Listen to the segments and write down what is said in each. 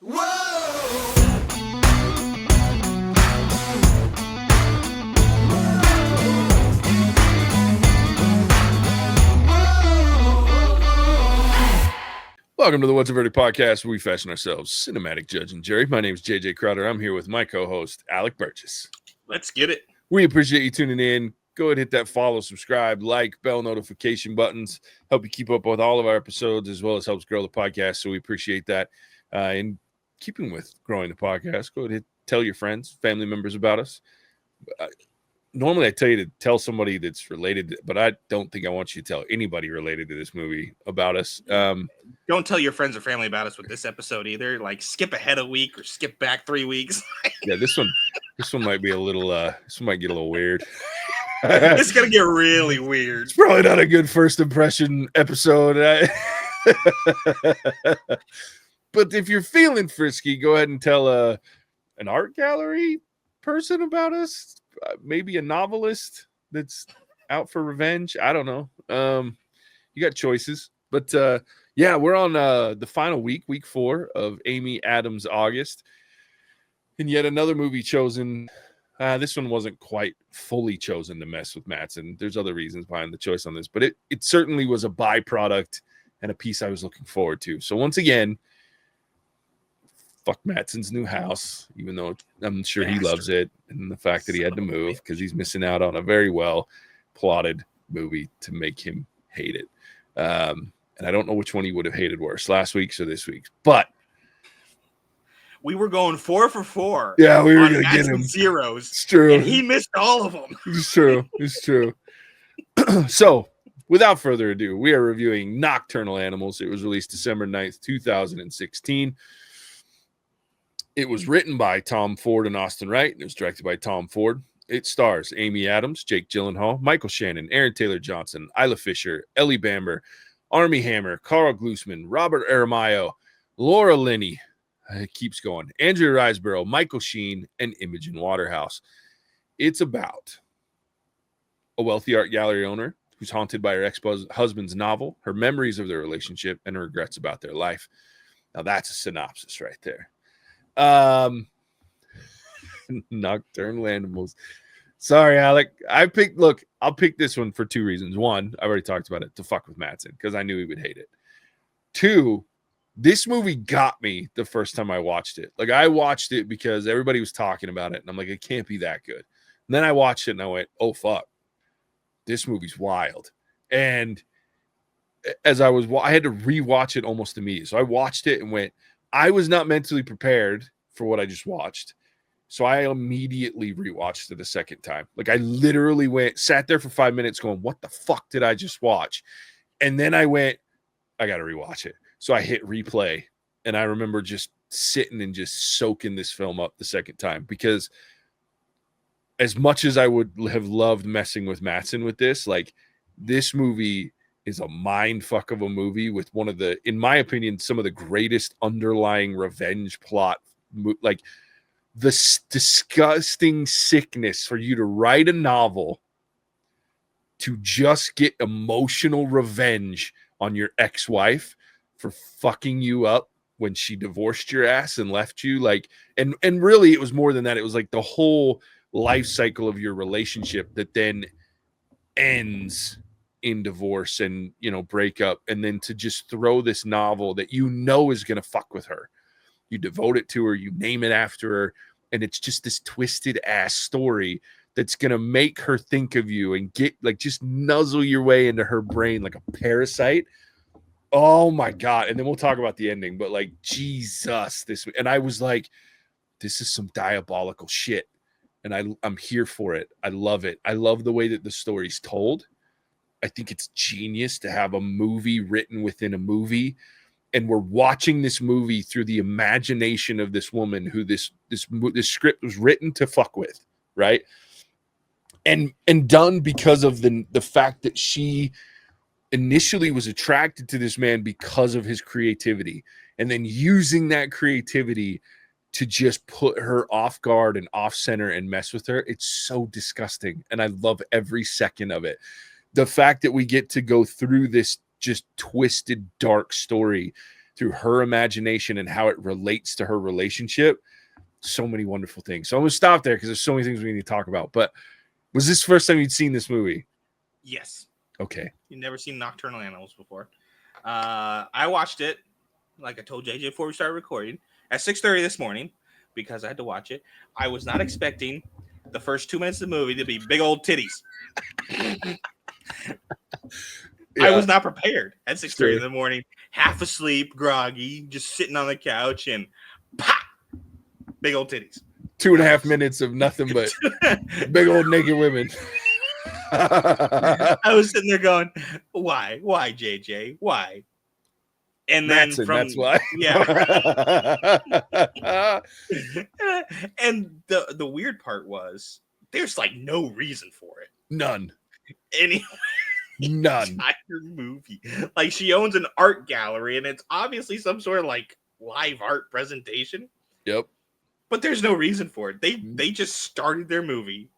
Whoa! Welcome to the What's a Verdict podcast, where we fashion ourselves cinematic judge and jury. My name is JJ Crowder. I'm here with my co-host, Alec Burgess. Let's get it. We appreciate you tuning in. Go ahead and hit that follow, subscribe, like, bell notification buttons. Help you keep up with all of our episodes, as well as helps grow the podcast. So we appreciate that. In keeping with growing the podcast, go ahead and tell your friends, family members about us. Normally I tell you to tell somebody that's related, but I don't think I want you to tell anybody related to this movie about us. Don't tell your friends or family about us with this episode either. Like, skip ahead a week or skip back 3 weeks. Yeah, this one might be a little this one might get a little weird. It's gonna get really weird. It's probably not a good first impression episode. But if you're feeling frisky, go ahead and tell an art gallery person about us. Maybe a novelist that's out for revenge. I don't know. You got choices. But yeah, we're on the final week 4 of Amy Adams' August. And yet another movie chosen. This one wasn't quite fully chosen to mess with Mattson. There's other reasons behind the choice on this, but it certainly was a byproduct and a piece I was looking forward to. So once again, fuck Mattson's new house, even though I'm sure he loves it, and the fact that he had to move because he's missing out on a very well plotted movie to make him hate it. And I don't know which one he would have hated worse, last week's or this week's, but we were going 4 for 4. Yeah, we were going to get him zeros. It's true. And he missed all of them. It's true. It's true. So, without further ado, we are reviewing Nocturnal Animals. It was released December 9th, 2016. It was written by Tom Ford and Austin Wright, and it was directed by Tom Ford. It stars Amy Adams, Jake Gyllenhaal, Michael Shannon, Aaron Taylor Johnson, Isla Fisher, Ellie Bamber, Armie Hammer, Carl Glusman, Robert Aramayo, Laura Linney. It keeps going. Andrea Riseborough, Michael Sheen, and Imogen Waterhouse. It's about a wealthy art gallery owner who's haunted by her ex-husband's novel, her memories of their relationship, and her regrets about their life. Now that's a synopsis right there. Nocturnal Animals. Sorry, Alec. I'll pick this one for 2 reasons. One, I've already talked about it, to fuck with Mattson, because I knew he would hate it. 2, this movie got me the first time I watched it. Like, I watched it because everybody was talking about it, and I'm like, it can't be that good. And then I watched it, and I went, oh, fuck. This movie's wild. And as I had to rewatch it almost immediately. So I watched it and went, I was not mentally prepared for what I just watched. So I immediately rewatched it a second time. Like, I literally sat there for 5 minutes going, what the fuck did I just watch? And then I went, I got to rewatch it. So I hit replay, and I remember just sitting and just soaking this film up the second time, because as much as I would have loved messing with Mattson with this, like, this movie is a mind fuck of a movie with one of the, in my opinion, some of the greatest underlying revenge plot, like the disgusting sickness for you to write a novel to just get emotional revenge on your ex-wife for fucking you up when she divorced your ass and left you. Like, and really it was more than that. It was like the whole life cycle of your relationship that then ends in divorce and, breakup, and then to just throw this novel that is going to fuck with her. You devote it to her, you name it after her, and it's just this twisted ass story that's going to make her think of you and get, like, just nuzzle your way into her brain like a parasite. Oh my God. And then we'll talk about the ending, but like, Jesus, and I was like, this is some diabolical shit. And I'm here for it. I love it. I love the way that the story's told. I think it's genius to have a movie written within a movie. And we're watching this movie through the imagination of this woman who this script was written to fuck with, right? And done because of the fact that she initially was attracted to this man because of his creativity, and then using that creativity to just put her off guard and off center and mess with her. It's so disgusting. And I love every second of it. The fact that we get to go through this just twisted, dark story through her imagination and how it relates to her relationship. So many wonderful things. So I'm gonna stop there because there's so many things we need to talk about. But was this the first time you'd seen this movie? Yes. Okay. You've never seen Nocturnal Animals before. I watched it, like I told JJ before we started recording, at 6:30 this morning because I had to watch it. I was not expecting the first 2 minutes of the movie to be big old titties. I was not prepared at 6:30 in the morning, half asleep, groggy, just sitting on the couch, and pop, big old titties. 2.5 minutes of nothing but big old naked women. I was sitting there going, why, JJ, why? And then Mattson, from that's why. And the weird part was there's like no reason for it. None. Anyway, none. Entire movie. Like, she owns an art gallery, and it's obviously some sort of like live art presentation. Yep. But there's no reason for it. They just started their movie.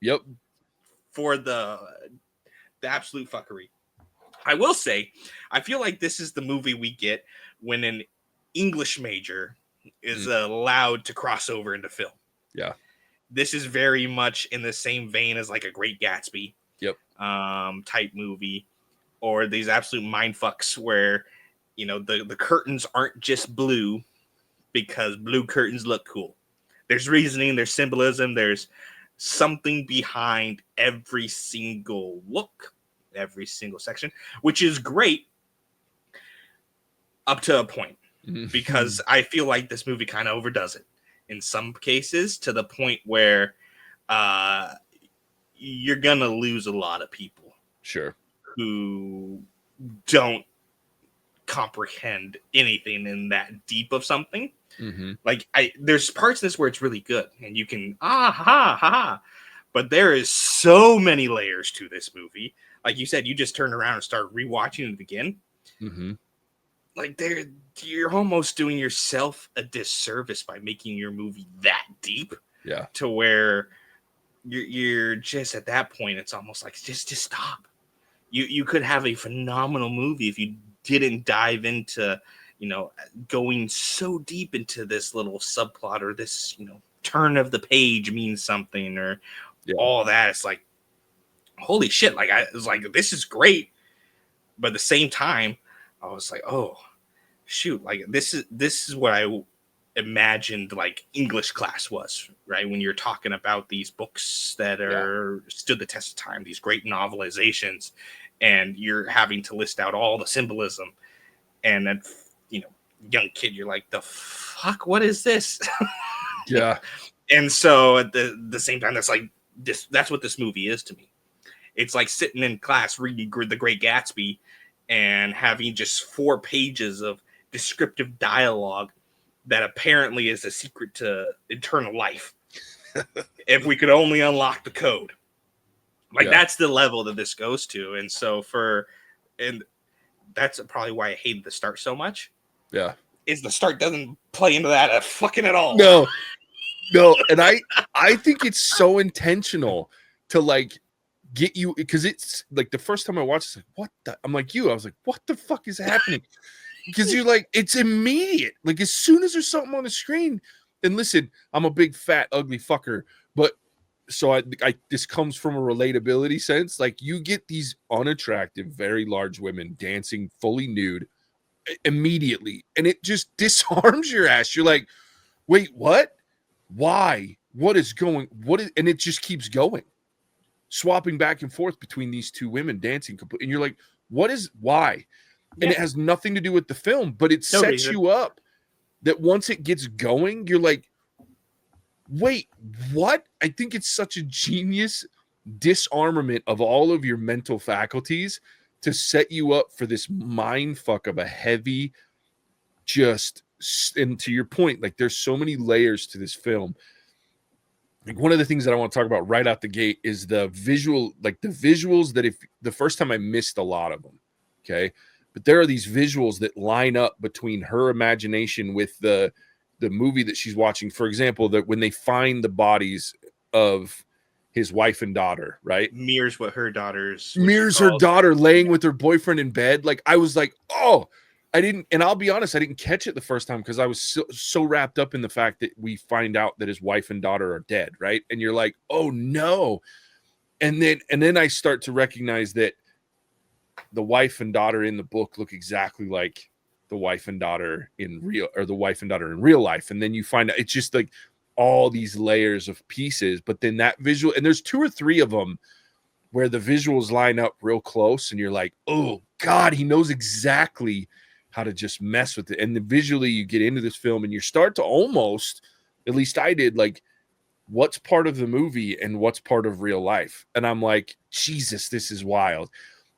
Yep. For the absolute fuckery. I will say, I feel like this is the movie we get when an English major is allowed to cross over into film. Yeah. This is very much in the same vein as like a Great Gatsby. Yep. Type movie, or these absolute mindfucks where, you know, the curtains aren't just blue because blue curtains look cool. There's reasoning, there's symbolism, there's something behind every single look, every single section, which is great up to a point, because I feel like this movie kind of overdoes it in some cases to the point where you're gonna lose a lot of people. Sure. Who don't comprehend anything in that deep of something. Like, there's parts in this where it's really good and you can but there is so many layers to this movie. Like you said, you just turn around and start rewatching it again. Like, you're almost doing yourself a disservice by making your movie that deep. Yeah. To where you're just at that point, it's almost like just stop. You could have a phenomenal movie if you didn't dive into, you know, going so deep into this little subplot, or this, you know, turn of the page means something, or all that. It's like, holy shit. Like, I was like, this is great. But at the same time, I was like, oh shoot, like this is what I imagined like English class was, right? When you're talking about these books that are stood the test of time, these great novelizations, and you're having to list out all the symbolism, and then, you know, young kid, you're like, the fuck, what is this? Yeah. And so at the same time, that's like this. That's what this movie is to me. It's like sitting in class reading The Great Gatsby and having just 4 pages of descriptive dialogue that apparently is a secret to eternal life. If we could only unlock the code. Like, that's the level that this goes to. And so and that's probably why I hated the start so much. Yeah. Is the start doesn't play into that fucking at all. No. And I think it's so intentional to like get you, because it's like the first time I watched, it's like, what the, I'm like you, I was like, what the fuck is happening? Because you're like, it's immediate. Like, as soon as there's something on the screen, and listen, I'm a big fat ugly fucker, but so I this comes from a relatability sense. Like, you get these unattractive, very large women dancing fully nude immediately, and it just disarms your ass. You're like, wait, what? Why? What is going? And it just keeps going, swapping back and forth between these two women dancing, and you're like, what is why? And it has nothing to do with the film, but it sets you up that once it gets going, you're like, wait, what? I think it's such a genius disarmament of all of your mental faculties to set you up for this mind fuck of a heavy, and to your point, like, there's so many layers to this film. Like, one of the things that I want to talk about right out the gate is the visuals that, if the first time I missed a lot of them. Okay. But there are these visuals that line up between her imagination with the movie that she's watching. For example, that when they find the bodies of his wife and daughter, right? Mirrors her daughter laying with her boyfriend in bed. Like, I was like, oh, I didn't, and I'll be honest, I didn't catch it the first time because I was so wrapped up in the fact that we find out that his wife and daughter are dead, right? And you're like, oh no. And then I start to recognize that the wife and daughter in the book look exactly like the wife and daughter in real life. And then you find out it's just like all these layers of pieces, but then that visual, and there's 2 or 3 of them where the visuals line up real close and you're like, oh God, he knows exactly how to just mess with it. And then visually you get into this film and you start to almost, at least I did, like, what's part of the movie and what's part of real life. And I'm like, Jesus, this is wild.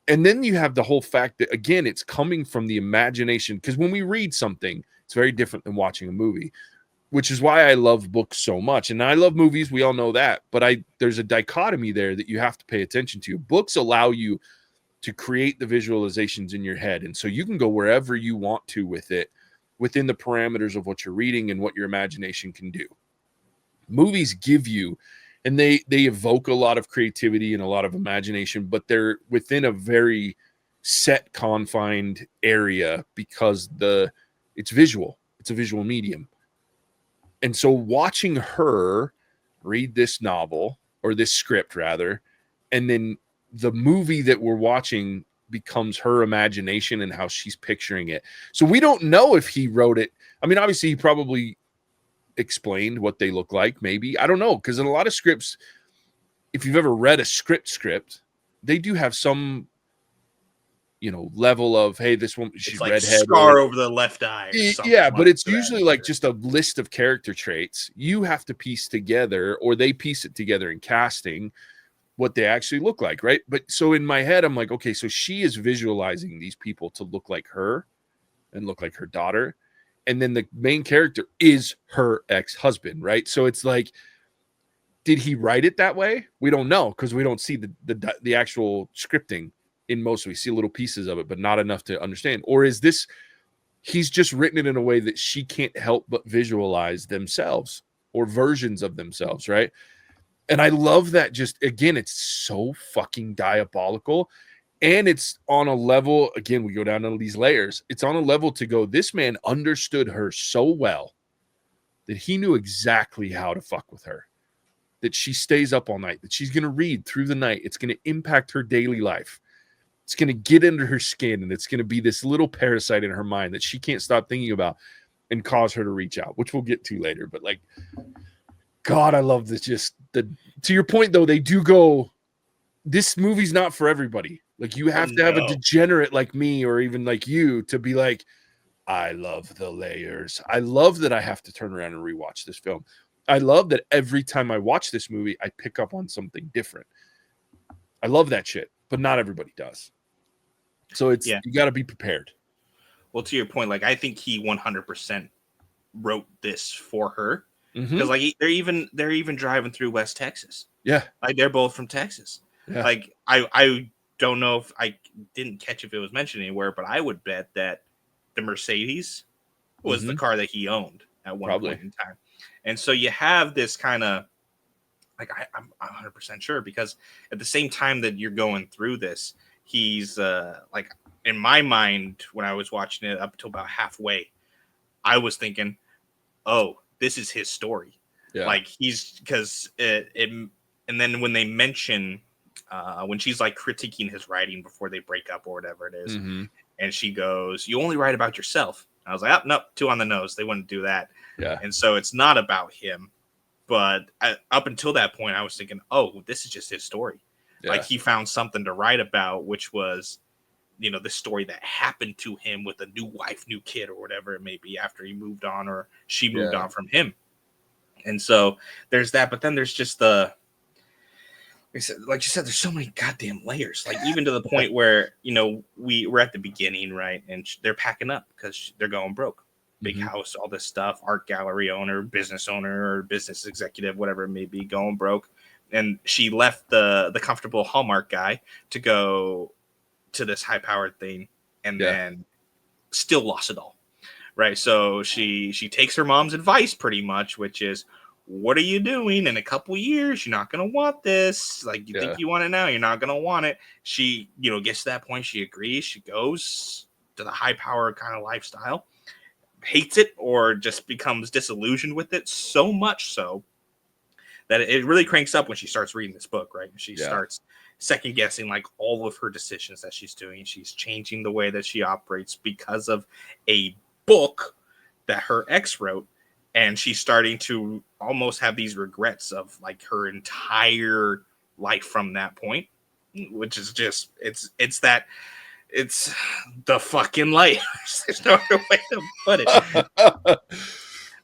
And then you have the whole fact that, again, it's coming from the imagination. Because when we read something, it's very different than watching a movie, which is why I love books so much. And I love movies. We all know that. But there's a dichotomy there that you have to pay attention to. Books allow you to create the visualizations in your head. And so you can go wherever you want to with it within the parameters of what you're reading and what your imagination can do. Movies give you, and they evoke a lot of creativity and a lot of imagination, but they're within a very set, confined area because it's visual. It's a visual medium. And so watching her read this novel, or this script rather, and then the movie that we're watching becomes her imagination and how she's picturing it. So we don't know if he wrote it. I mean, obviously he probably explained what they look like, maybe. I don't know, because in a lot of scripts, if you've ever read a script, they do have some, level of, hey, this one, she's like redhead, scar over the left eye or something. yeah, but it's that. usually like just a list of character traits you have to piece together, or they piece it together in casting what they actually look like, right? But so in my head, I'm like, okay, so she is visualizing these people to look like her and look like her daughter. And then the main character is her ex-husband, right? So it's like, did he write it that way? We don't know, because we don't see the actual scripting in most. We see little pieces of it, but not enough to understand. Or is this, he's just written it in a way that she can't help but visualize themselves or versions of themselves, right? And I love that. Just, again, it's so fucking diabolical. And it's on a level, again, we go down to these layers. It's on a level to go, this man understood her so well that he knew exactly how to fuck with her, that she stays up all night, that she's going to read through the night. It's going to impact her daily life. It's going to get into her skin, and it's going to be this little parasite in her mind that she can't stop thinking about and cause her to reach out, which we'll get to later. But like, God, I love this. Just to your point, though, they do go, this movie's not for everybody. Like, you have to have a degenerate like me, or even like you, to be like, I love the layers. I love that I have to turn around and rewatch this film. I love that every time I watch this movie, I pick up on something different. I love that shit, but not everybody does. So you got to be prepared. Well, to your point, like, I think he 100% wrote this for her, because like they're even driving through West Texas. Yeah, like they're both from Texas. Yeah. Like I don't know if I didn't catch if it was mentioned anywhere, but I would bet that the Mercedes was the car that he owned at one point in time. And so you have this kind of, like, I'm 100% sure, because at the same time that you're going through this, he's like, in my mind, when I was watching it up until about halfway, I was thinking, oh, this is his story. Yeah. Like, he's, because and then when they mention, when she's like critiquing his writing before they break up or whatever it is, and she goes, you only write about yourself. I was like, oh, nope, 2 on the nose. They wouldn't do that. Yeah. And so it's not about him. But up until that point, I was thinking, oh, this is just his story. Yeah. Like, he found something to write about, which was, the story that happened to him with a new wife, new kid, or whatever it may be, after he moved on, or she moved on from him. And so there's that. But then there's just like you said, there's so many goddamn layers. Like, even to the point where, we're at the beginning, right? And they're packing up because they're going broke. Big house, all this stuff, art gallery owner, business or business executive, whatever it may be, going broke. And she left the comfortable Hallmark guy to go to this high-powered thing, and then still lost it all. Right? So she takes her mom's advice, pretty much, which is, what are you doing? In a couple years, you're not going to want this. Like, you think you want it now, you're not going to want it. She, gets to that point, she agrees, she goes, the high power kind of lifestyle, hates it or just becomes disillusioned with it, so much so that it really cranks up when she starts reading this book, right? She starts second guessing like all of her decisions that she's doing. She's changing the way that she operates because of a book that her ex wrote, and she's starting to almost have these regrets of like her entire life from that point, which is just it's the fucking life. There's no other way to put it.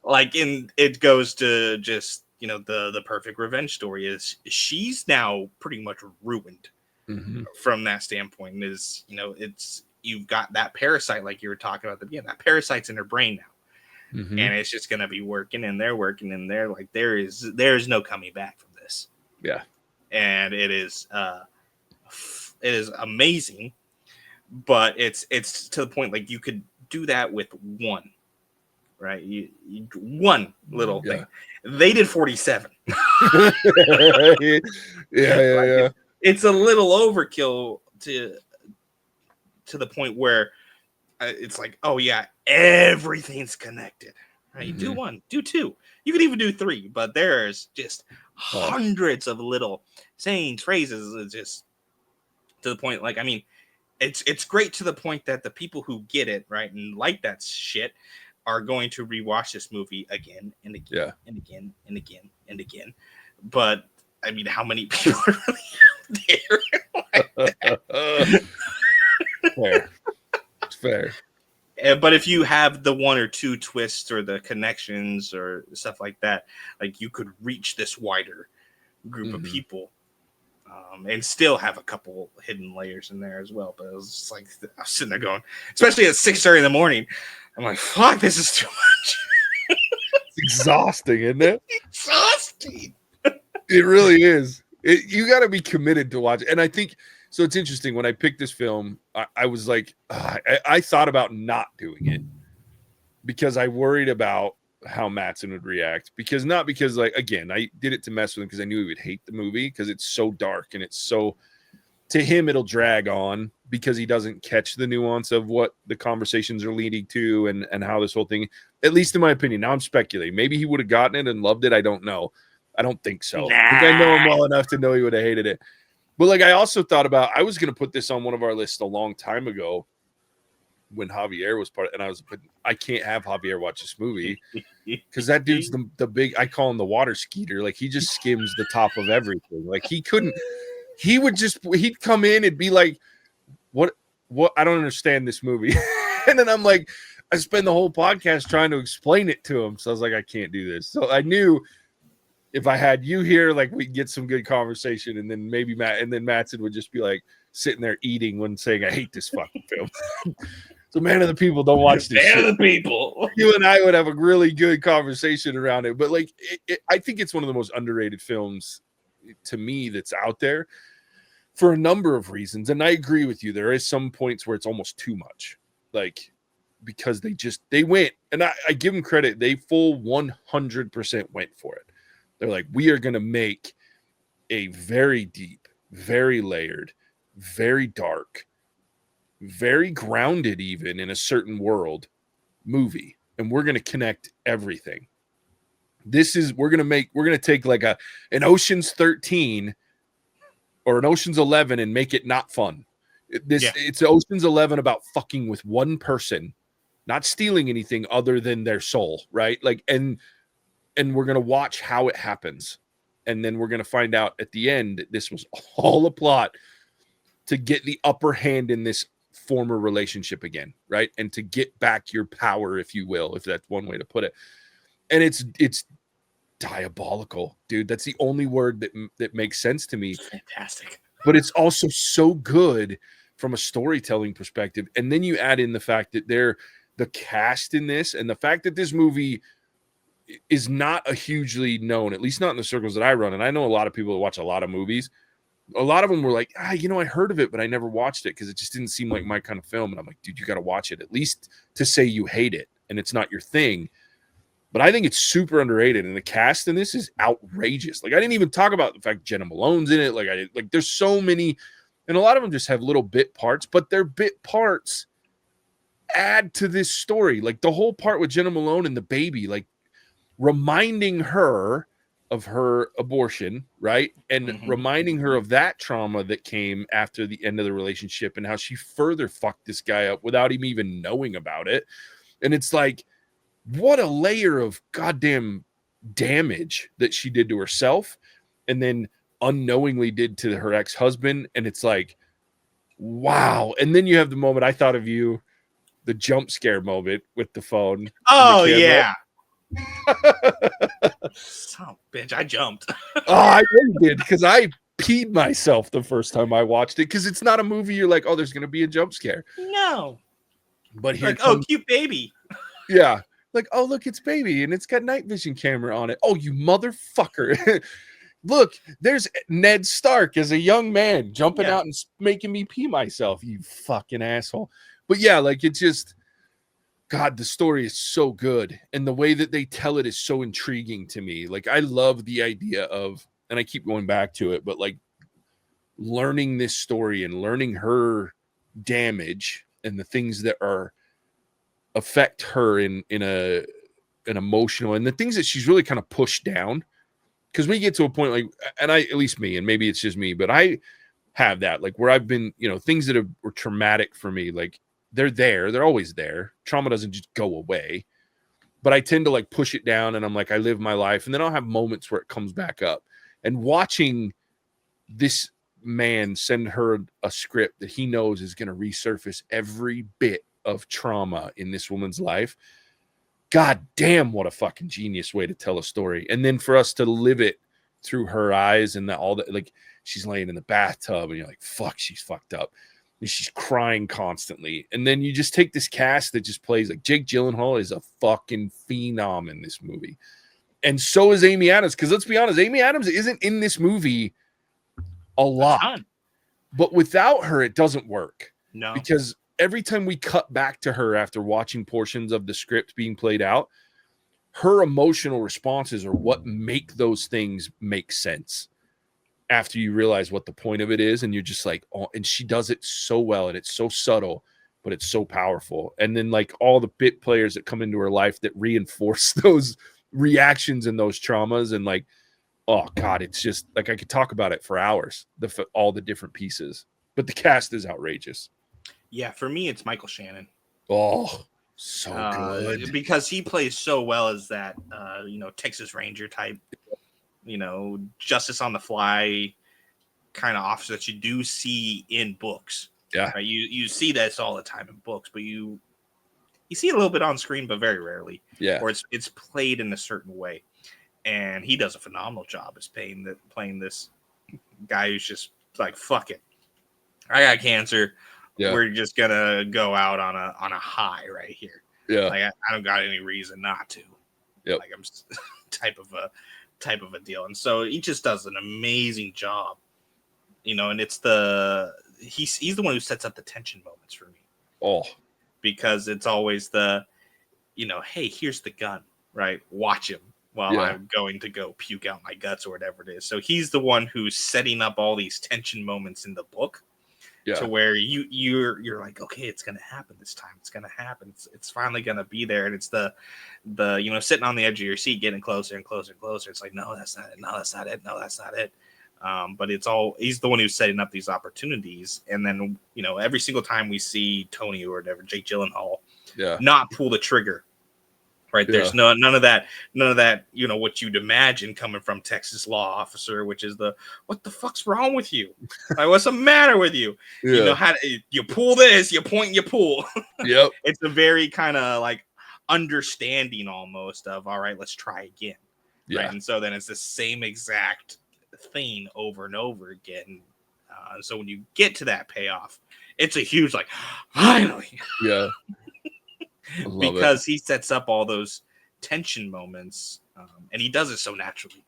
Like, it goes to just, you know, the perfect revenge story is she's now pretty much ruined from that standpoint. Is, you know, it's, you've got that parasite like you were talking about at the beginning. That parasite's in her brain now, and it's just gonna be working in there. Like there is no coming back from this. Yeah, and it is amazing, but it's to the point like you could do that with one. Right, you one little thing. They did 47. yeah. It's a little overkill to the point where it's like, oh yeah, everything's connected. Right, do one, do two, you can even do three, but there's just hundreds of little sayings, phrases. It's just to the point. Like, I mean, it's great to the point that the people who get it right and like that shit are going to rewatch this movie again and again and again and again and again. But I mean, how many people are really out there? Fair. It's fair. But if you have the one or two twists or the connections or stuff like that, like you could reach this wider group of people. And still have a couple hidden layers in there as well. But it was just like, I was sitting there going, especially at 6:30 in the morning, I'm like, fuck, this is too much. It's exhausting, isn't it? Exhausting. It really is. You got to be committed to watch. And I think, so it's interesting, when I picked this film, I was like, I thought about not doing it because I worried about how Mattson would react, because like, again, I did it to mess with him because I knew he would hate the movie because it's so dark and it's so, to him, it'll drag on because he doesn't catch the nuance of what the conversations are leading to and how this whole thing, at least in my opinion, now I'm speculating, maybe he would have gotten it and loved it. I don't know. I don't think so. I think I know him well enough to know he would have hated it. But like, I also thought about, I was going to put this on one of our lists a long time ago when Javier was part of, and I was, but I can't have Javier watch this movie because that dude's the big, I call him the water skeeter. Like, he just skims the top of everything. Like, he'd come in and be like, what, I don't understand this movie. And then I'm like, I spend the whole podcast trying to explain it to him. So I was like, I can't do this. So I knew if I had you here, like, we'd get some good conversation, and then maybe Mattson would just be like sitting there eating when saying, I hate this fucking film. So, man of the people, don't watch this. Man of the people. You and I would have a really good conversation around it. But like, I think it's one of the most underrated films to me that's out there for a number of reasons. And I agree with you. There is some points where it's almost too much, like, because they went, and I give them credit. They full 100% went for it. They're like, we are going to make a very deep, very layered, very dark, very grounded, even in a certain world movie. And we're going to connect everything. We're going to take like an Ocean's 13 or an Ocean's 11 and make it not fun. It's Ocean's 11 about fucking with one person, not stealing anything other than their soul. Right. Like, and we're going to watch how it happens. And then we're going to find out at the end that this was all a plot to get the upper hand in this former relationship again, right? And to get back your power, if you will, if that's one way to put it. And it's diabolical, dude. That's the only word that makes sense to me. Fantastic. But it's also so good from a storytelling perspective. And then you add in the fact that the cast in this, and the fact that this movie is not a hugely known, at least not in the circles that I run. And I know a lot of people that watch a lot of movies. A lot of them were like, I heard of it, but I never watched it because it just didn't seem like my kind of film. And I'm like, dude, you got to watch it, at least to say you hate it and it's not your thing. But I think it's super underrated. And the cast in this is outrageous. Like, I didn't even talk about the fact Jenna Malone's in it. Like there's so many, and a lot of them just have little bit parts, but they're bit parts add to this story. Like the whole part with Jenna Malone and the baby, like reminding her of her abortion, right? And reminding her of that trauma that came after the end of the relationship and how she further fucked this guy up without him even knowing about it. And it's like, what a layer of goddamn damage that she did to herself and then unknowingly did to her ex-husband. And it's like, wow. And then you have the moment I thought of you, the jump scare moment with the phone. Oh, yeah. Son of a bitch, I jumped. Oh, I really did, because I peed myself the first time I watched it, because it's not a movie you're like, oh, there's going to be a jump scare. No. But here like, oh, cute baby. Yeah. Like, oh, look, it's baby, and it's got night vision camera on it. Oh, you motherfucker. Look, there's Ned Stark as a young man jumping out and making me pee myself, you fucking asshole. But yeah, like, it just, God, the story is so good. And the way that they tell it is so intriguing to me. Like, I love the idea of, and I keep going back to it, but like learning this story and learning her damage and the things that are affect her in an emotional, and the things that she's really kind of pushed down. Because we get to a point like, and I, at least me, and maybe it's just me, but I have that, like, where I've been, things that were traumatic for me, like, they're always there. Trauma doesn't just go away, but I tend to like push it down, and I'm like, I live my life, and then I'll have moments where it comes back up. And watching this man send her a script that he knows is going to resurface every bit of trauma in this woman's life, God damn, what a fucking genius way to tell a story. And then for us to live it through her eyes, and that all that, like, she's laying in the bathtub and you're like, fuck, she's fucked up. And she's crying constantly. And then you just take this cast that just plays, like, Jake Gyllenhaal is a fucking phenom in this movie. And so is Amy Adams. Because let's be honest, Amy Adams isn't in this movie a lot. But without her, it doesn't work. No. Because every time we cut back to her after watching portions of the script being played out, her emotional responses are what make those things make sense after you realize what the point of it is. And you're just like, oh, and she does it so well, and it's so subtle, but it's so powerful. And then like all the bit players that come into her life that reinforce those reactions and those traumas. And like, oh God, it's just like, I could talk about it for hours, all the different pieces, but the cast is outrageous. Yeah, for me, it's Michael Shannon. Oh, so good. Because he plays so well as that, Texas Ranger type, justice on the fly kind of officer that you do see in books. Yeah. Right? You see this all the time in books, but you see it a little bit on screen, but very rarely. Yeah. Or it's played in a certain way. And he does a phenomenal job as playing this guy who's just like, fuck it. I got cancer. Yeah. We're just gonna go out on a high right here. Yeah, like I don't got any reason not to. Yep. Like I'm just type of a deal, and so he just does an amazing job. And it's he's the one who sets up the tension moments for me. Oh, because it's always the, hey, here's the gun, right? Watch him while I'm going to go puke out my guts or whatever it is. So he's the one who's setting up all these tension moments in the book. To where you're like, okay, it's gonna happen this time. It's gonna happen. It's finally gonna be there. And it's the sitting on the edge of your seat, getting closer and closer and closer. It's like, no, that's not it. No, that's not it. No, that's not it. But he's the one who's setting up these opportunities. And then every single time we see Tony or whatever, Jake Gyllenhaal, not pull the trigger. Right. There's none of that, what you'd imagine coming from Texas law officer, which is what the fuck's wrong with you? Like, what's the matter with you? Yeah. How you pull this, you point, you pull. Yep. It's a very kind of like understanding almost of, all right, let's try again. Yeah. Right. And so then it's the same exact thing over and over again. So when you get to that payoff, it's a huge, like, finally. Yeah. Because he sets up all those tension moments, and he does it so naturally,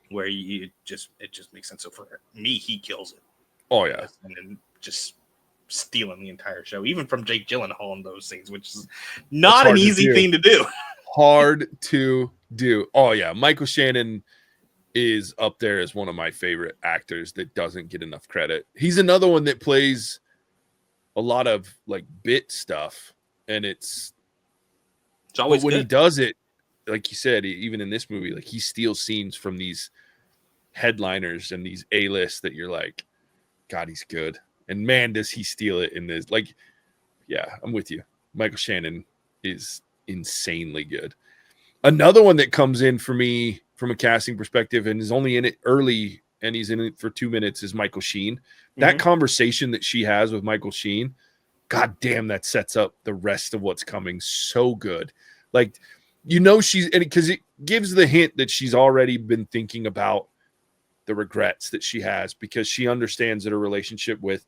where it just makes sense. So for me, he kills it. Oh yeah, and then just stealing the entire show, even from Jake Gyllenhaal and those things, which is not an easy thing to do. Hard to do. Oh yeah, Michael Shannon is up there as one of my favorite actors that doesn't get enough credit. He's another one that plays a lot of like bit stuff, and it's always but when he good. does it, like you said, even in this movie, like he steals scenes from these headliners and these A-lists that you're like, God, he's good. And man, does he steal it in this. Like, yeah, I'm with you. Michael Shannon is insanely good. Another one that comes in for me from a casting perspective and is only in it early and he's in it for 2 minutes is Michael Sheen. That conversation that she has with Michael Sheen, God damn, that sets up the rest of what's coming so good. Like, you know, she's, and because it gives the hint that she's already been thinking about the regrets that she has because she understands that her relationship with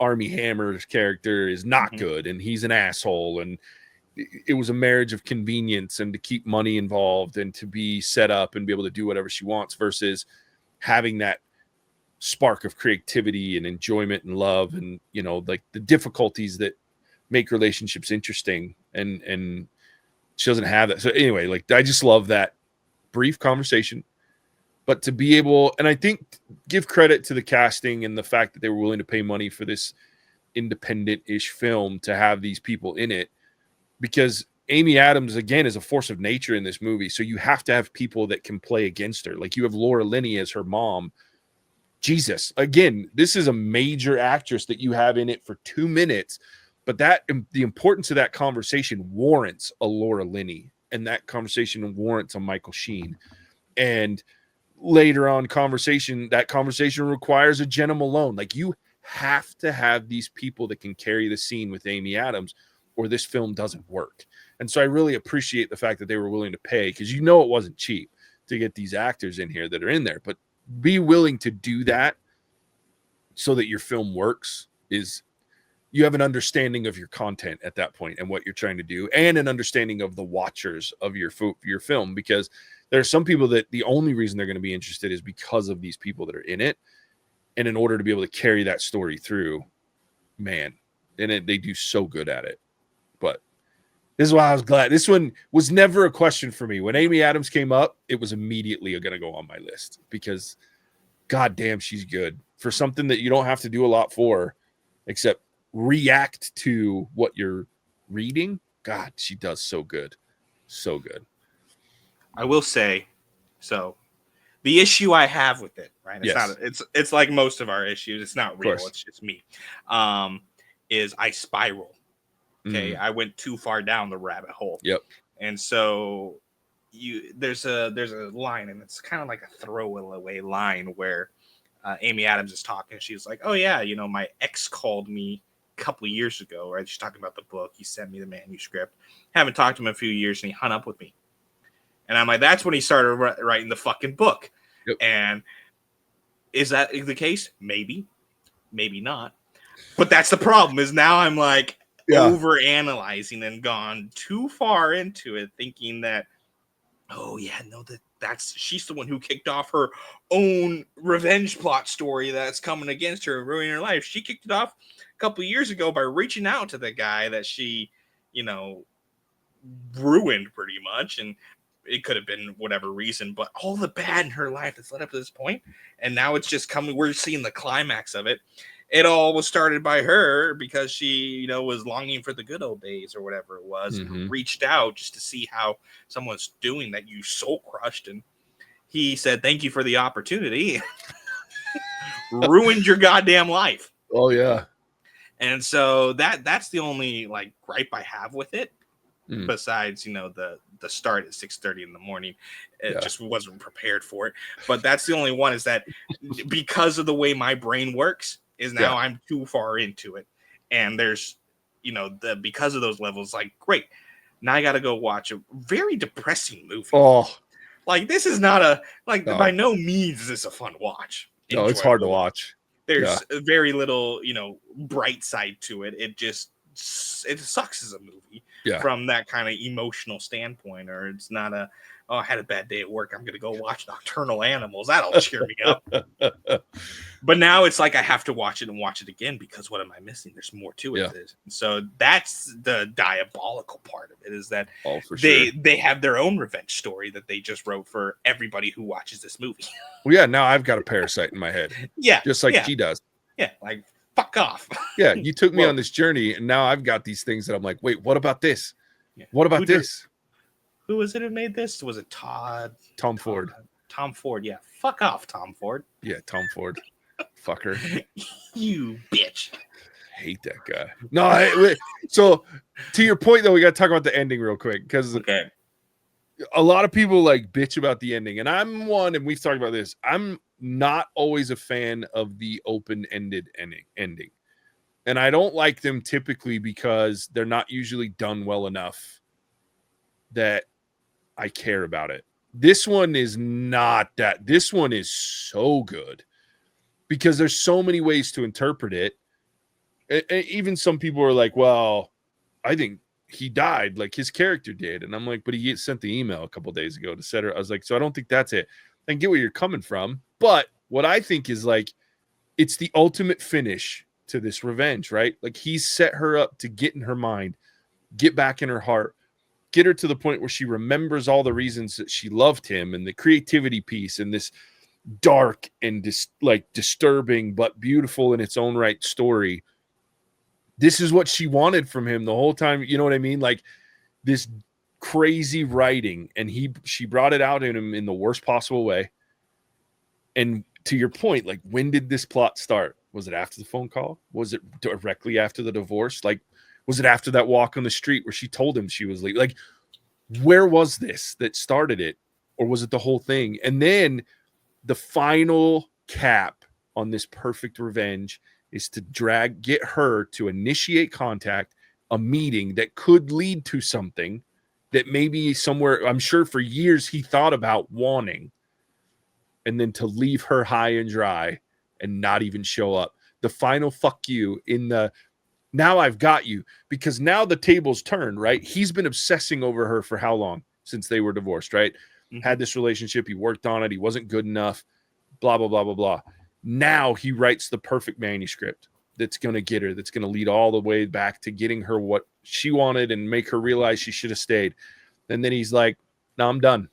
Armie Hammer's character is not good and he's an asshole and it was a marriage of convenience and to keep money involved and to be set up and be able to do whatever she wants versus having that spark of creativity and enjoyment and love and, you know, like the difficulties that make relationships interesting and she doesn't have that. So anyway, like I just love that brief conversation, but to be able, and I think give credit to the casting and the fact that they were willing to pay money for this independent-ish film to have these people in it, because Amy Adams, again, is a force of nature in this movie. So you have to have people that can play against her. Like you have Laura Linney as her mom. Jesus, again, this is a major actress that you have in it for 2 minutes, but that the importance of that conversation warrants a Laura Linney, and that conversation warrants a Michael Sheen. And later on that conversation requires a Jenna Malone. Like you have to have these people that can carry the scene with Amy Adams or this film doesn't work. And so I really appreciate the fact that they were willing to pay because you know it wasn't cheap to get these actors in here that are in there, but be willing to do that so that your film works is you have an understanding of your content at that point and what you're trying to do and an understanding of the watchers of your film, because there are some people that the only reason they're going to be interested is because of these people that are in it. And in order to be able to carry that story through, man, and they do so good at it. But this is why I was glad. This one was never a question for me. When Amy Adams came up, it was immediately going to go on my list because God damn, she's good for something that you don't have to do a lot for except react to what you're reading. God, she does so good. So good. I will say, so the issue I have with it, right? It's not. It's like most of our issues. It's not real. It's just me. Is I spiral. Okay, I went too far down the rabbit hole. Yep. And so there's a line, and it's kind of like a throwaway line where Amy Adams is talking. She's like, "Oh yeah, you know, my ex called me a couple of years ago. Right? She's talking about the book. He sent me the manuscript. Haven't talked to him in a few years, and he hung up with me." And I'm like, "That's when he started writing the fucking book." Yep. And is that the case? Maybe, maybe not. But that's the problem. Is now I'm like over analyzing and gone too far into it, thinking that, oh yeah, no, that's she's the one who kicked off her own revenge plot story that's coming against her and ruining her life. She kicked it off a couple of years ago by reaching out to the guy that she, you know, ruined pretty much, and it could have been whatever reason, but all the bad in her life that's led up to this point, and now it's just coming. We're seeing the climax of it. It all was started by her because she, you know, was longing for the good old days or whatever it was, and reached out just to see how someone's doing that you soul crushed. And he said, "Thank you for the opportunity." Ruined your goddamn life. Oh yeah. And so that's the only like gripe I have with it. Besides, you know, the start at 6:30 in the morning, it just wasn't prepared for it. But that's the only one, is that because of the way my brain works, is now I'm too far into it, and there's, you know, because of those levels, like, great, now I got to go watch a very depressing movie. Oh, like this is not by no means is this a fun watch. No, it's hard to watch. There's very little, you know, bright side to it. It sucks as a movie from that kind of emotional standpoint, or it's not I had a bad day at work, I'm gonna go watch Nocturnal Animals, that'll cheer me up. But now it's like I have to watch it and watch it again, because what am I missing? There's more to it. So that's the diabolical part of it, is that they have their own revenge story that they just wrote for everybody who watches this movie. Well, now I've got a parasite in my head. Yeah, just like she does. Yeah, like fuck off. Yeah, you took me Whoa. on this journey, and now I've got these things that I'm like, wait, what about this? Yeah. What about this? Who was it who made this? Was it Tom Ford. Tom Ford. Yeah. Fuck off, Tom Ford. Yeah, Tom Ford. Fucker. You bitch. Hate that guy. No, so to your point though, we got to talk about the ending real quick because Okay. a lot of people like bitch about the ending, and I'm one, and we've talked about this. I'm not always a fan of the open-ended ending, and I don't like them typically because they're not usually done well enough that I care about it. This one is not that. This one is so good because there's so many ways to interpret it. Even some people are like, well, I think he died, like his character did. And I'm like, but he sent the email a couple days ago to set her. I was like, so I don't think that's it. I get where you're coming from. But what I think is like, it's the ultimate finish to this revenge, right? Like he's set her up to get in her mind, get back in her heart, get her to the point where she remembers all the reasons that she loved him and the creativity piece and this dark and disturbing but beautiful in its own right story. This is what she wanted from him the whole time. You know what I mean? Like this crazy writing, and she brought it out in him in the worst possible way. And to your point, like when did this plot start? Was it after the phone call? Was it directly after the divorce? Like, was it after that walk on the street where she told him she was leaving? Like, where was this that started it? Or was it the whole thing? And then the final cap on this perfect revenge is to get her to initiate contact, a meeting that could lead to something that maybe somewhere, I'm sure for years he thought about wanting, and then to leave her high and dry and not even show up. The final fuck you in the, now I've got you, because now the tables turned, right? He's been obsessing over her for how long? Since they were divorced, right? Mm-hmm. Had this relationship, he worked on it, he wasn't good enough, blah, blah, blah, blah, blah. Now he writes the perfect manuscript that's going to get her, that's going to lead all the way back to getting her what she wanted and make her realize she should have stayed. And then he's like, no, I'm done.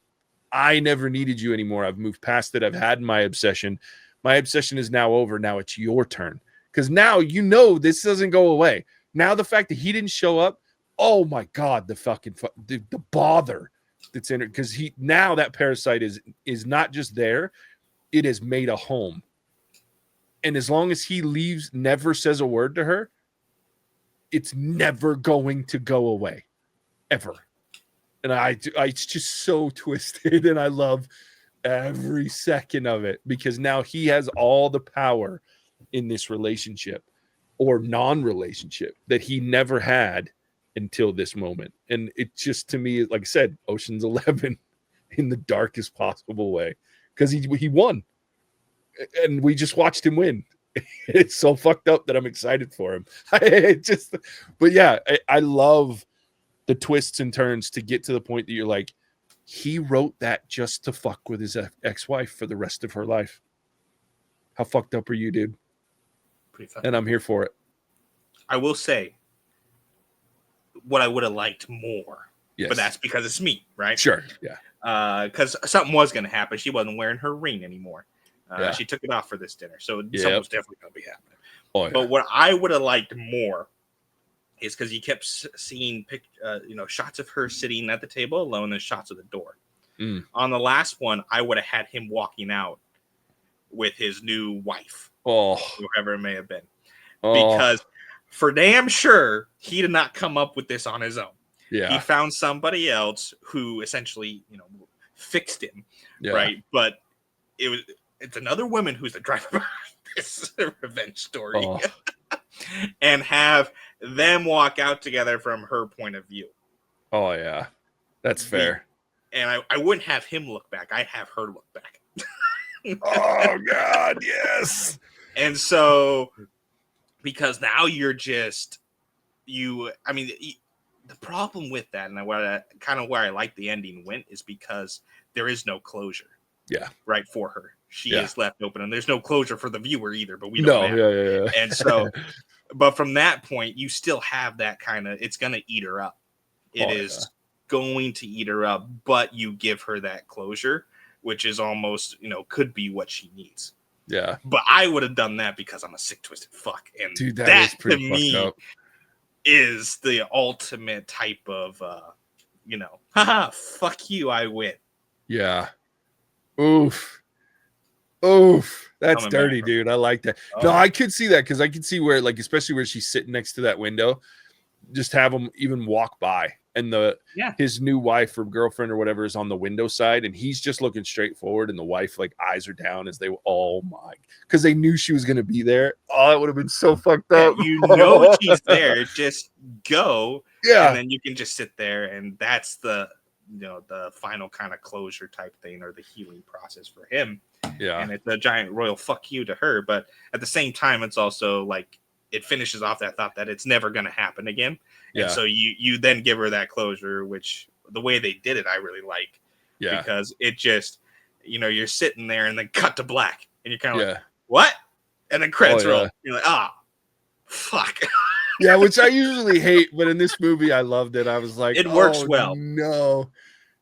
I never needed you anymore. I've moved past it. I've had my obsession. My obsession is now over. Now it's your turn. Because now you know this doesn't go away. Now the fact that he didn't show up, oh my God, the bother that's in it. Because now that parasite is not just there, it has made a home. And as long as he leaves, never says a word to her, it's never going to go away, ever. And it's just so twisted, and I love every second of it because now he has all the power in this relationship or non-relationship that he never had until this moment. And it just, to me, like I said, Ocean's 11 in the darkest possible way because he won. And we just watched him win. It's so fucked up that I'm excited for him. But yeah, I love the twists and turns to get to the point that you're like, he wrote that just to fuck with his ex-wife for the rest of her life. How fucked up are you, dude? Pretty fucked. And I'm here for it. I will say what I would have liked more. Yes. But that's because it's me, right? Sure. Yeah. Because something was going to happen. She wasn't wearing her ring anymore. She took it off for this dinner. So something was definitely going to be happening. Oh, yeah. But what I would have liked more is because you kept seeing shots of her sitting at the table alone and shots of the door. On the last one, I would have had him walking out with his new wife, whoever it may have been, because for damn sure he did not come up with this on his own. Yeah, he found somebody else who essentially fixed him, right? But it's another woman who's the driver behind this revenge story. And have them walk out together from her point of view. Oh, yeah. That's fair. And I wouldn't have him look back. I'd have her look back. Oh, God, yes. And so, because now you're just, the problem with that, and where I like the ending went, is because there is no closure. Yeah. Right, for her. She is left open, and there's no closure for the viewer either, but we don't know. Yeah. And so, but from that point, you still have that kind of, it's going to eat her up. It is going to eat her up, but you give her that closure, which is almost, could be what she needs. Yeah. But I would have done that because I'm a sick, twisted fuck. And Dude, that that is pretty to fucked me up. is the ultimate type of, haha, fuck you, I win. Yeah. Oof. That's Coming dirty, back. dude. I like that. Oh, No, yeah. I could see that because I could see where, like, especially where she's sitting next to that window, just have him even walk by, and Yeah. his new wife or girlfriend or whatever is on the window side, and he's just looking straight forward, and the wife like eyes are down as they, oh my, because they knew she was gonna be there. Oh, it would have been so fucked Yeah, up. you know she's there. Just go, and Yeah, then you can just sit there, and that's the the final kind of closure type thing, or the healing process for him. yeah, And it's a giant royal fuck you to her, but at the same time, it's also like it finishes off that thought that it's never going to happen again. And yeah, so you then give her that closure, which the way they did it, I really like, yeah, because it just you're sitting there and then cut to black, and you're kind of like, yeah. what? And then credits Oh, roll. yeah. You're like, ah, fuck. Yeah, which I usually hate, but in this movie, I loved it. I was like, It works oh well. no,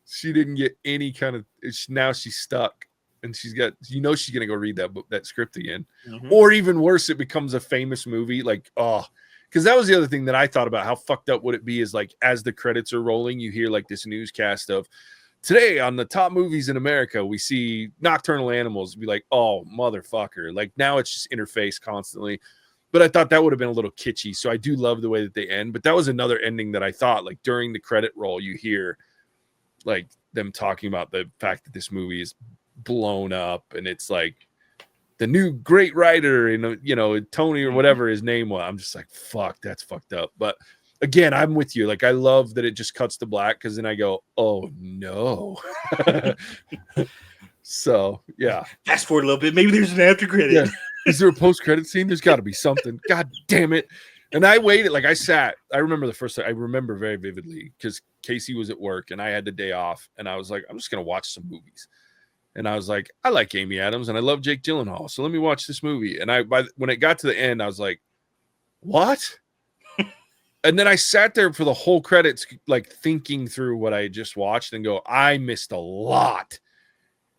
she didn't get any kind of. Now she's stuck, and she's got. She's gonna go read that book, that script again, or even worse, it becomes a famous movie. Like, oh, because that was the other thing that I thought about. How fucked up would it be? Is like as the credits are rolling, you hear like this newscast of today on the top movies in America, we see Nocturnal Animals. Be like, oh motherfucker! Like now it's just interface constantly. But I thought that would have been a little kitschy. So I do love the way that they end. But that was another ending that I thought, like during the credit roll, you hear like them talking about the fact that this movie is blown up, and it's like the new great writer, and Tony or whatever his name was. I'm just like, fuck, that's fucked up. But again, I'm with you. Like I love that it just cuts to black, because then I go, oh no. So yeah. Fast forward a little bit. Maybe there's an after credit. Yeah. Is there a post-credit scene? There's got to be something. God damn it. And I waited. Like I remember the first time. I remember very vividly because Casey was at work and I had the day off. And I was like, I'm just going to watch some movies. And I was like, I like Amy Adams and I love Jake Gyllenhaal. So let me watch this movie. And when it got to the end, I was like, what? And then I sat there for the whole credits, like thinking through what I just watched and go, I missed a lot.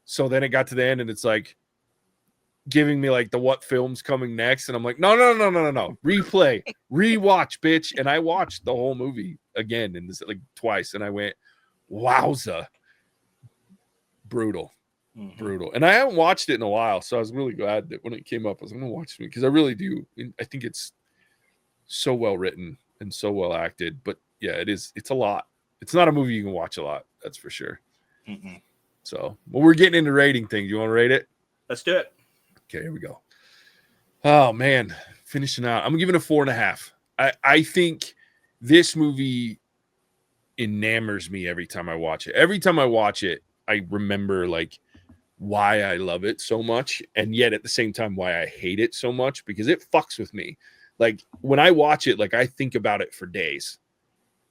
So then it got to the end and it's like, giving me like the what film's coming next, and I'm like, no, replay, rewatch, bitch. And I watched the whole movie again and this like twice, and I went, wowza, brutal. And I haven't watched it in a while, so I was really glad that when it came up, I was gonna watch it because I really do. I think it's so well written and so well acted. But yeah, it's a lot. It's not a movie you can watch a lot, that's for sure. So, well, we're getting into rating things. You want to rate it? Let's do it. Okay, here we go. Oh man, finishing out. I'm giving it a 4.5. I think this movie enamors me every time I watch it. Every time I watch it, I remember like why I love it so much, and yet at the same time why I hate it so much, because it fucks with me. Like when I watch it, like I think about it for days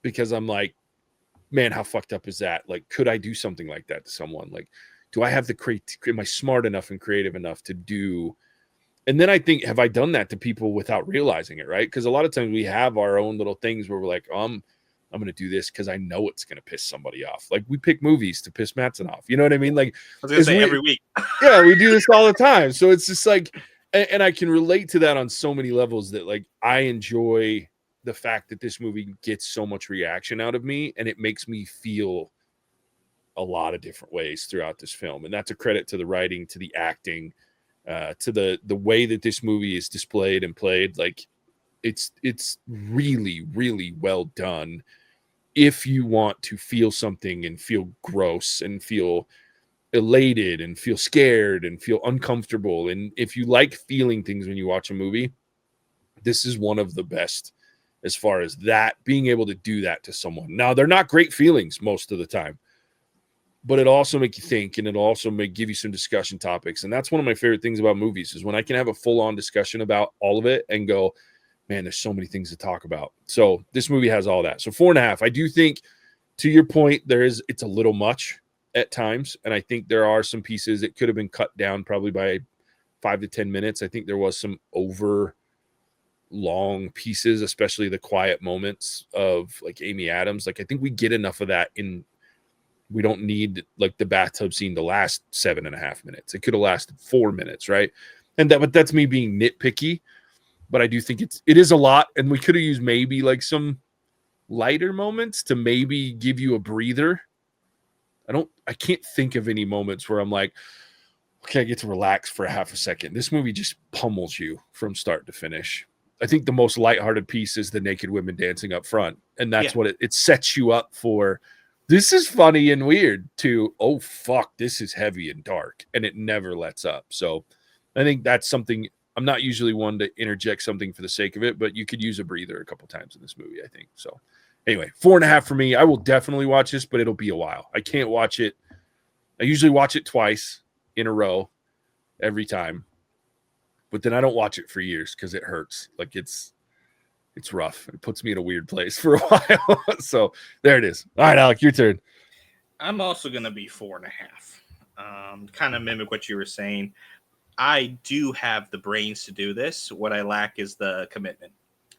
because I'm like, man, how fucked up is that? Like, could I do something like that to someone? Like, do I have am I smart enough and creative enough to do? And then I think, have I done that to people without realizing it? Right. Because a lot of times we have our own little things where we're like, I'm going to do this because I know it's going to piss somebody off. Like we pick movies to piss Mattson off. You know what I mean? Like, I was going to say every week. Yeah, we do this all the time. So it's just like, and I can relate to that on so many levels that like I enjoy the fact that this movie gets so much reaction out of me, and it makes me feel a lot of different ways throughout this film. And that's a credit to the writing, to the acting, to the way that this movie is displayed and played. Like it's really, really well done. If you want to feel something and feel gross and feel elated and feel scared and feel uncomfortable, and if you like feeling things when you watch a movie, this is one of the best as far as that, being able to do that to someone. Now, they're not great feelings most of the time, but it also make you think, and it'll also give you some discussion topics. And that's one of my favorite things about movies, is when I can have a full-on discussion about all of it and go, man, there's so many things to talk about. So this movie has all that. So 4.5. I do think, to your point, it's a little much at times. And I think there are some pieces that could have been cut down probably by 5 to 10 minutes. I think there was some over long pieces, especially the quiet moments of like Amy Adams. Like I think we get enough of that we don't need like the bathtub scene to last 7.5 minutes. It could have lasted 4 minutes, right? but that's me being nitpicky. But I do think it is a lot, and we could have used maybe like some lighter moments to maybe give you a breather. I can't think of any moments where I'm like, okay, I get to relax for a half a second. This movie just pummels you from start to finish. I think the most lighthearted piece is the naked women dancing up front. And that's what it sets you up for. This is funny and weird to, oh, fuck, this is heavy and dark. And it never lets up. So I think that's something. I'm not usually one to interject something for the sake of it, but you could use a breather a couple times in this movie, I think. So anyway, 4.5 for me. I will definitely watch this, but it'll be a while. I can't watch it. I usually watch it twice in a row every time, but then I don't watch it for years because it hurts. Like it's rough. It puts me in a weird place for a while. So there it is. All right, Alec, your turn. I'm also going to be 4.5. Kind of mimic what you were saying. I do have the brains to do this. What I lack is the commitment.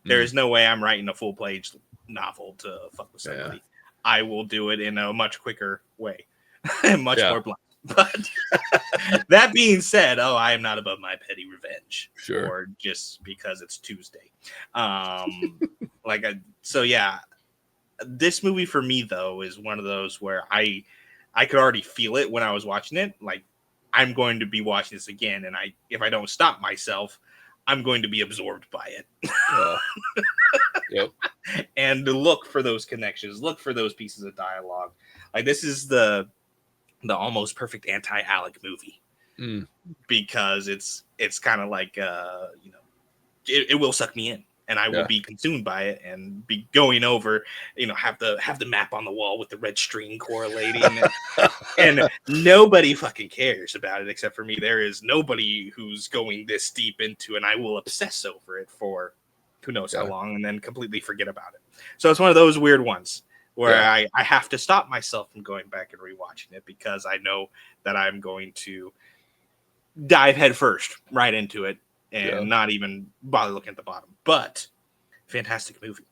There is no way I'm writing a full page novel to fuck with somebody. Yeah. I will do it in a much quicker way and much more blunt. But that being said, I am not above my petty revenge. Sure. Or just because it's Tuesday. This movie for me though is one of those where I could already feel it when I was watching it. Like, I'm going to be watching this again, and if I don't stop myself, I'm going to be absorbed by it. Yep. And to look for those connections, look for those pieces of dialogue. Like, this is the almost perfect anti-Alec movie because it's kind of like it will suck me in. And I will be consumed by it and be going over, have the map on the wall with the red string correlating. And nobody fucking cares about it except for me. There is nobody who's going this deep into, and I will obsess over it for who knows how long and then completely forget about it. So it's one of those weird ones where I have to stop myself from going back and rewatching it because I know that I'm going to dive headfirst right into it. And not even bother looking at the bottom, but fantastic movie.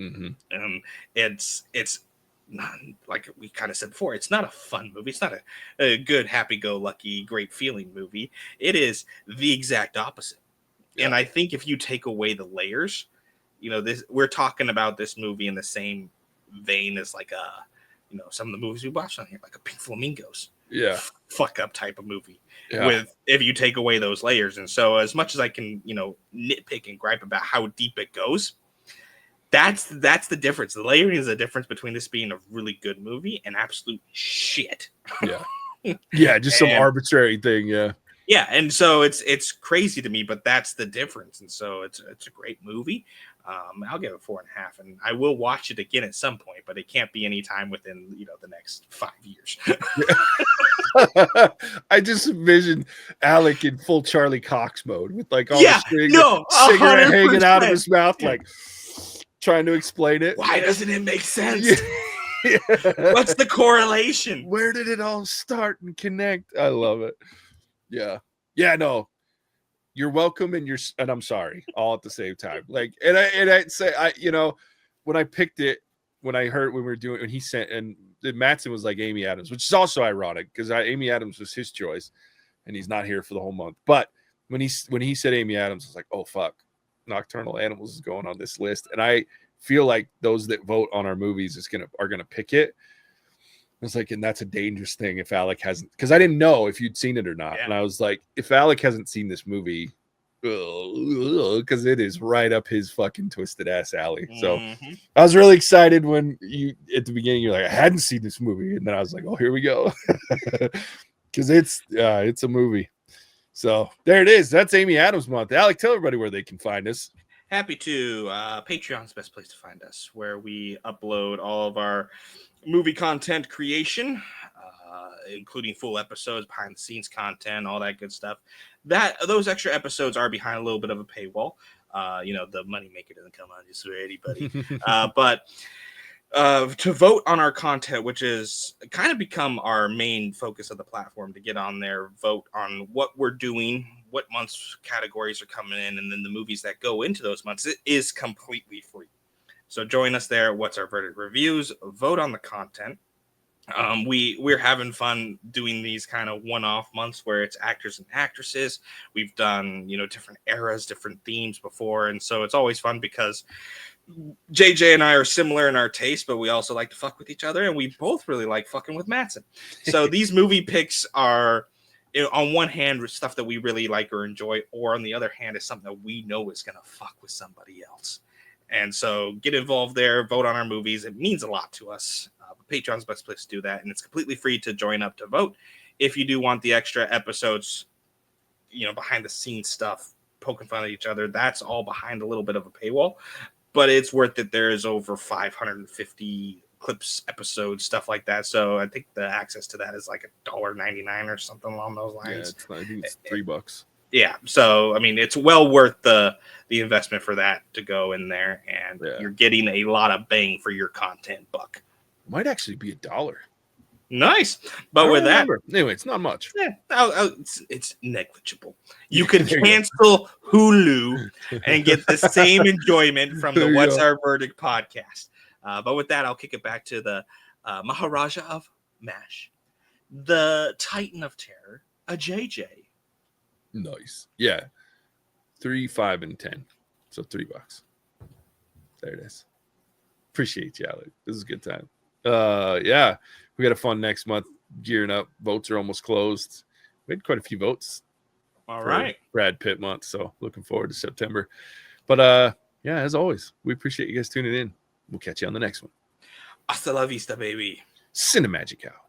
Mm-hmm. It's not, like we kind of said before, it's not a fun movie. It's not a good, happy-go-lucky, great feeling movie. It is the exact opposite. Yeah. And I think if you take away the layers, we're talking about this movie in the same vein as like some of the movies we watched on here, like a Pink Flamingos. Yeah. Fuck up type of movie with if you take away those layers. And so as much as I can, nitpick and gripe about how deep it goes, that's the difference. The layering is the difference between this being a really good movie and absolute shit. Yeah. Just some arbitrary thing. Yeah. Yeah. And so it's crazy to me, but that's the difference. And so it's a great movie. I'll give it 4.5, and I will watch it again at some point, but it can't be any time within the next 5 years. I just envisioned Alec in full Charlie Cox mode with like all the cigarette hanging out of his mouth, like trying to explain it. Why doesn't it make sense? What's the correlation? Where did it all start and connect? I love it. Yeah. No. You're welcome and I'm sorry, all at the same time. Like, and I'd say, when I picked it, when I heard when he sent, and Mattson was like Amy Adams, which is also ironic because Amy Adams was his choice and he's not here for the whole month. But when he said Amy Adams, I was like, oh fuck, Nocturnal Animals is going on this list. And I feel like those that vote on our movies are gonna pick it. I was like, and that's a dangerous thing if Alec hasn't, because I didn't know if you'd seen it or not. And I was like, if Alec hasn't seen this movie, because it is right up his fucking twisted ass alley. So I was really excited when at the beginning, you're like, I hadn't seen this movie. And then I was like, oh, here we go. Because it's a movie. So there it is. That's Amy Adams month. Alec, tell everybody where they can find us. Happy to. Patreon's the best place to find us, where we upload all of our movie content creation, including full episodes, behind the scenes content, all that good stuff. Those extra episodes are behind a little bit of a paywall. The money maker doesn't come on just for anybody. But to vote on our content, which is kind of become our main focus of the platform, to get on there, vote on what we're doing, what months categories are coming in, and then the movies that go into those months, it is completely free. So join us there. What's our verdict reviews? Vote on the content. We're having fun doing these kind of one-off months where it's actors and actresses. We've done, different eras, different themes before, and so it's always fun because JJ and I are similar in our taste, but we also like to fuck with each other, and we both really like fucking with Mattson. So these movie picks are, on one hand, stuff that we really like or enjoy, or on the other hand, is something that we know is going to fuck with somebody else. And so get involved there, vote on our movies. It means a lot to us. Patreon's the best place to do that, and it's completely free to join up to vote. If you do want the extra episodes, behind the scenes stuff, poking fun at each other, that's all behind a little bit of a paywall. But it's worth it. There is over 550 clips, episodes, stuff like that. So I think the access to that is like $1.99 or something along those lines. Yeah, I think it's $3. Yeah. So I mean, it's well worth the investment for that to go in there, and you're getting a lot of bang for your content buck. Might actually be $1. Nice. But with that, anyway, it's not much. Yeah, it's negligible. You could cancel Hulu and get the same enjoyment from the What's Our Verdict podcast. But with that, I'll kick it back to the Maharaja of MASH, the Titan of Terror, a JJ. Nice. Yeah. 3, 5, and 10. So $3. There it is. Appreciate you, Alec. This is a good time. Yeah. We got a fun next month, gearing up. Votes are almost closed. We had quite a few votes. All right. Brad Pitt month. So looking forward to September. But yeah, as always, we appreciate you guys tuning in. We'll catch you on the next one. Hasta la vista, baby. Cinemagic out.